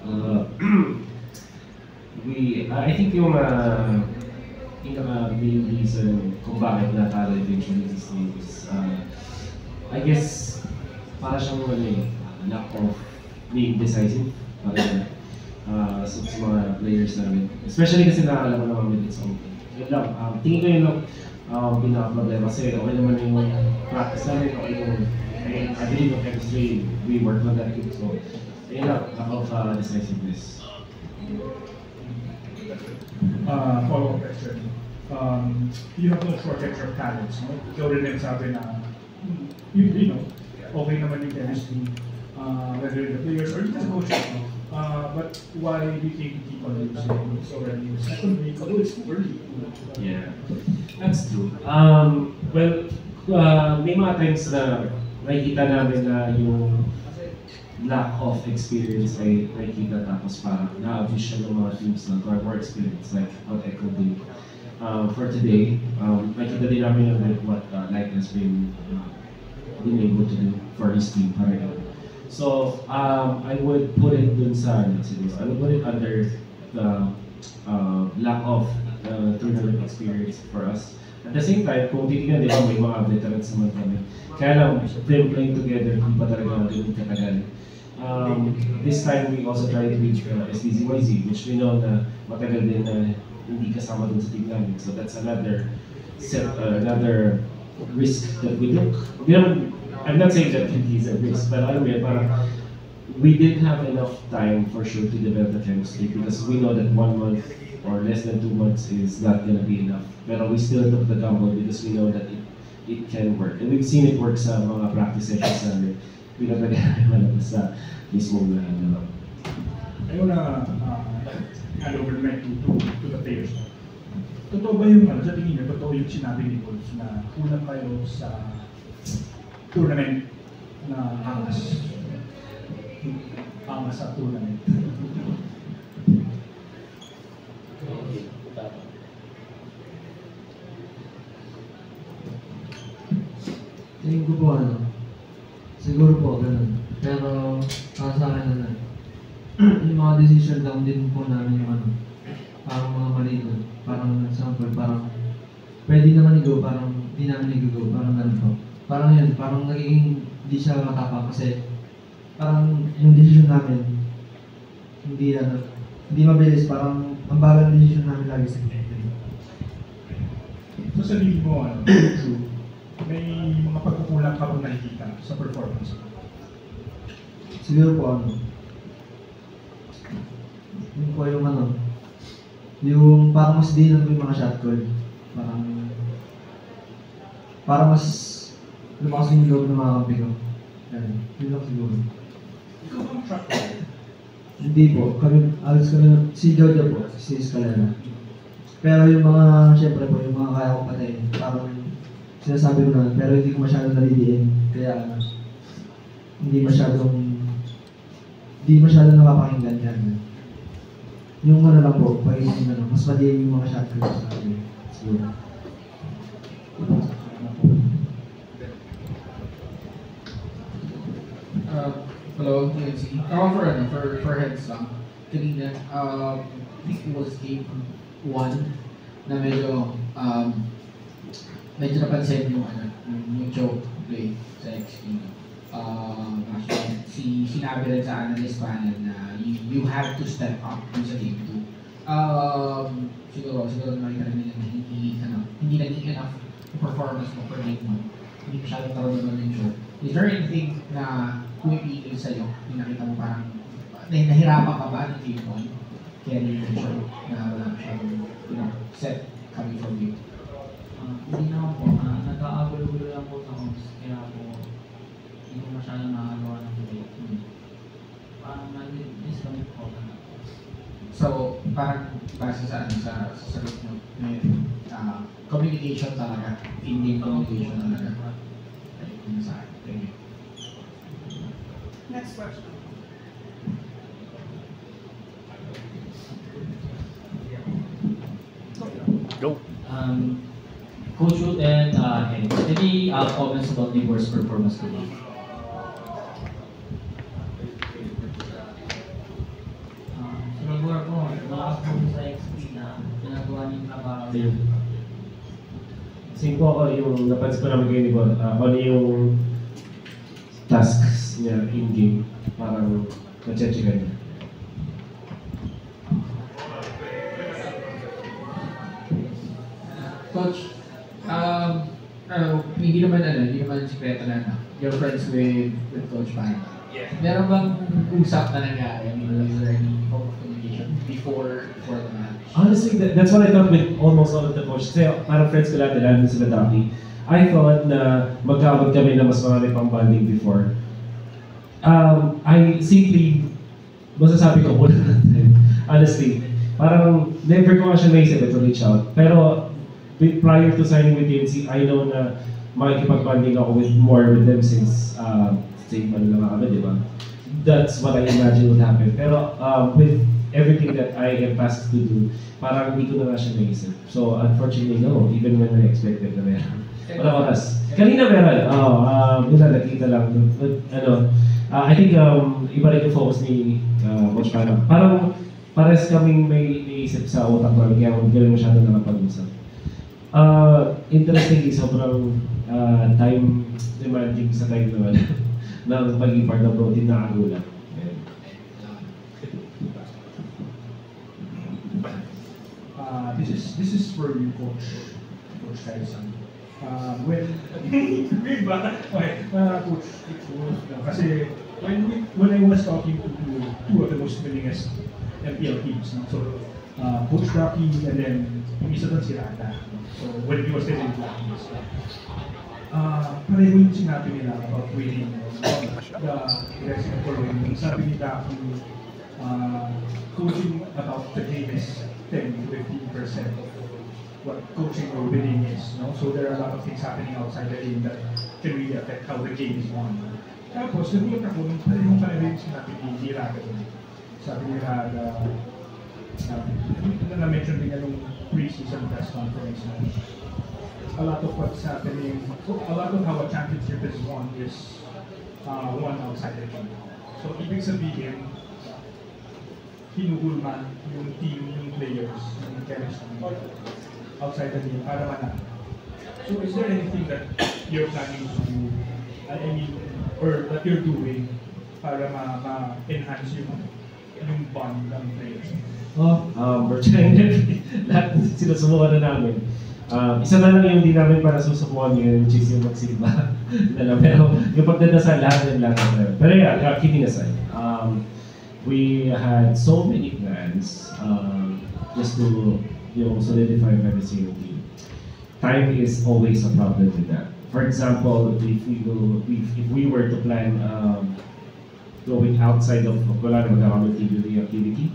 Uh, I think yung main reason kung bakit natalo eventually si Steve is, I guess, para siyang lack of being decisive. Para sa mga players namin. Especially kasi nakakala ko naman with its own. Yun lang, tingin ko yun lang pinaka-problema kasi okay naman yung practice namin, okay yung I believe yung chemistry, we work on that too. So, yun lang, lack of decisiveness. Follow-up question. You have no shortage of talents, no? Ikaw rin nagsabi na, you know, okay naman yung chemistry, whether the players or just coaches, no? But why do you think people are using it's already your second week, although it's too early? Yeah, that's true. Well, may mga times na nakikita namin na yung lack of experience ay nakikita tapos parang na-abuse siya ng mga teams na to are more experienced like what Echo did. For today, nakikita din namin yung what Light has been able to do for his team. So, I would put it dun sa, I would put it under the lack of tournament experience for us. At the same time, kung titignan din may mga veterans naman kami. Kaya lang, them playing together, hindi pa talaga ganun katagal. This time, we also tried to reach SDZYZ, which we know na matagal din na hindi kasama dun sa team namin. So that's another risk that we took. I'm not saying that he's a risk, but alam mo yun, parang we didn't have enough time for sure to develop the chemistry because we know that 1 month or less than 2 months is not gonna be enough. Pero we still took the gamble because we know that it can work. And we've seen it work sa mga practice sessions namin. Pinapagalan naman sa mismong I wanna hand over the mic to the players. Totoo ba yung, sa tingin niyo, totoo yung sinabi ni Coach na kulang kayo sa tournament na angas sa tournament? Tingin ko po siguro po ganun. Pero para sa akin yung mga decision lang din po namin yung parang mga mali doon. Parang example, parang pwede naman i-go, parang hindi namin i-go, parang ganun po. Parang yun, parang nagiging hindi siya matapang kasi parang yung decision namin hindi mabilis, parang ang bagal ng decision namin lagi sa game. So sabihin mo, true, may mga pagkukulang ka bang nakikita sa performance mo? Siguro po yung po yung parang mas di lang yung mga shot call. Parang mas lumakas yung loob ng mga kampi ko. Yun lang siguro. Ikaw bang track player? Hindi po. Si Jojo po, si Escalera. Pero yung mga, syempre po, yung mga kaya kong patayin, parang sinasabi ko na, pero hindi ko masyadong nalidiin. Kaya hindi masyadong napapakinggan yan. Yung lang po, pagiging mas maliin yung mga shot calls sa akin. Siguro. Hello, TNC. For heads lang. Kanina, I think it was game 1 na medyo napansin yung joke play sa XP. Actually, sinabi rin sa analyst panel na you have to step up sa game 2. Siguro nakita rin nila hindi naging enough performance mo for game 1. Hindi masyadong naroon yung joke. Is there anything na pumipigil sa'yo? Yung nakita mo parang nahirapan ka ba ng game 1? Kaya yung joke na wala masyadong set coming from you? Hindi naman po. Nagkakagulo-gulo lang po sa homes. Kaya po, hindi ko masyadong nakagawa ng play. Parang nag-disconnect po. So, parang base sa sagot mo, communication talaga. In-game communication talaga. Ayun sa akin. Thank you. Next question. Go. Coach Wood and Henry, any comments about the worst performance today? Ayun. Same po ako, yung napansin ko naman kayo ni Bon, ano yung tasks niya in-game, parang na-check-checkan niya. Coach, hindi naman sikreto na you're friends with Coach Pan. Yeah. Meron bang usap na nangyari? I mean, was there any form of communication before the match? Honestly, that's what I thought with almost all of the coaches. Kasi parang friends ko lahat nila, sila Daki. I thought na magkabot kami na mas marami pang bonding before. I simply, masasabi ko muna natin, honestly, parang never ko nga siya naisip to reach out. Pero prior to signing with TNC, I know na makikipag-bonding ako more with them since same pa nila kami, di ba? That's what I imagine would happen. Pero with everything that I am tasked to do, parang hindi ko na nga siya naisip. So unfortunately, no, even when I expected na meron. Wala oras. Kanina meron, yun na, nakita lang. I think iba rin yung focus ni Coach Pana. Parang pares kaming may naisip sa utak namin, kaya hindi rin masyado nakapag-usap. Interestingly, sobrang time demanding sa time naman ng pagiging part ng protein na agula. This is for you, Coach Tyson. When Coach, kasi when I was talking to two of the most winningest MPL teams, no? So Coach Rocky and then yung isa doon si Rada. So when he was still in Philippines, pareho yung sinabi nila about winning the recipe for winning. Sabi nila coaching about the game is 10-15% of what coaching or winning is. No? So there are a lot of things happening outside the game that can really affect how the game is won. Tapos, nagulat ako nung parehong pareho yung sinabi ni Rada. Sabi ni Rada, na-mention din niya nung pre-season press conference na a lot of what's happening, a lot of how a championship is won is won outside the game. So, ibig sabihin, hinugulman yung team, yung players, yung chemistry outside the game para manalo. So, is there anything that you're planning to do, I mean, or that you're doing para ma-enhance yung bond ng players? We're trying everything. Lahat sinusubukan na namin. Isa na lang yung di namin para susubukan yun, which is yung magsimba. Pero yung pagdadasal, lahat yung lang. Pero yeah, kidding aside. We had so many plans just to solidify every single team. Time is always a problem with that. For example, if we were to plan going outside of magkakamit activity,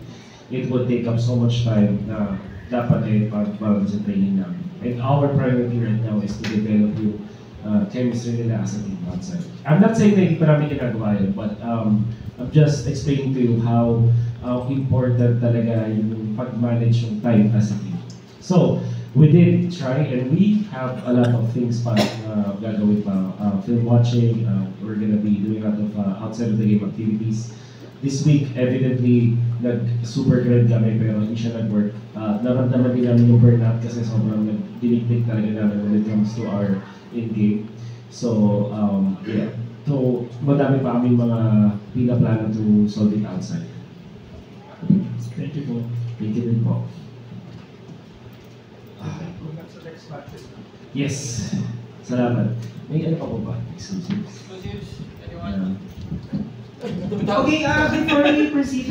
it would take up so much time na dapat para sa training namin. And our priority right now is to develop yung chemistry nila as a team outside. I'm not saying na hindi pa namin ginagawa yun, but I'm just explaining to you how important talaga yung pag-manage yung time as a team. So, we did try and we have a lot of things pa gagawin pa. Film watching, we're gonna be doing a lot of outside of the game activities. This week, evidently, nag-super grind kami pero hindi siya nag-work. Naramdaman din namin yung burnout kasi sobrang nag-dinikdik talaga namin when it comes to our in-game. So, yeah. So, madami pa aming mga pinaplano to solve it outside. Thank you po. Thank you din po. That's the next match. Yes. Salamat. May ano pa po ba? Exclusives? Exclusives? Anyone? Yeah. Okay, before we proceed to the